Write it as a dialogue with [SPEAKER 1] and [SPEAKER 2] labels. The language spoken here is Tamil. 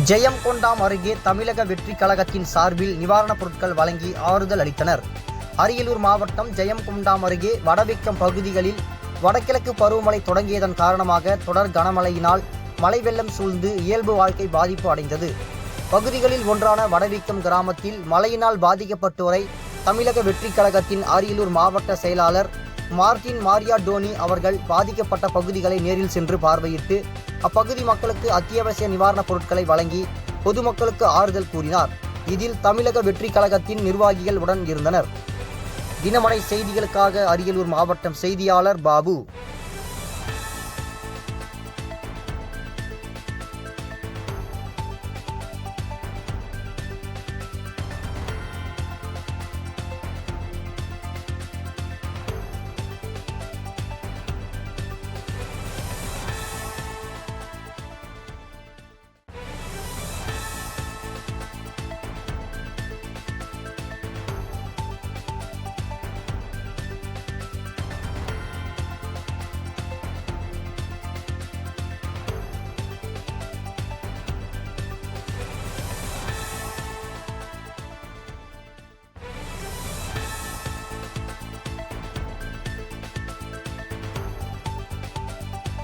[SPEAKER 1] ஜெயங்கொண்டான் அருகே தமிழக வெற்றி கழகத்தின் சார்பில் நிவாரணப் பொருட்கள் வழங்கி ஆறுதல் அளித்தனர். அரியலூர் மாவட்டம் ஜெயங்கொண்டான் அருகே வடவிக்கம் பகுதிகளில் வடகிழக்கு பருவமழை தொடங்கியதன் காரணமாக தொடர் கனமழையினால் மழை வெள்ளம் சூழ்ந்து இயல்பு வாழ்க்கை பாதிப்பு அடைந்தது. பகுதிகளில் ஒன்றான வடவிக்கம் கிராமத்தில் மழையினால் பாதிக்கப்பட்டோரை தமிழக வெற்றி கழகத்தின் அரியலூர் மாவட்ட செயலாளர் மார்டின் மாரியாடோனி அவர்கள் பாதிக்கப்பட்ட பகுதிகளை நேரில் சென்று பார்வையிட்டு அப்பகுதி மக்களுக்கு அத்தியாவசிய நிவாரணப் பொருட்களை வழங்கி பொதுமக்களுக்கு ஆறுதல் கூறினார். இதில் தமிழக வெற்றி கழகத்தின் நிர்வாகிகள் உடன் இருந்தனர். தினமணி செய்திகளுக்காக அரியலூர் மாவட்டம் செய்தியாளர் பாபு.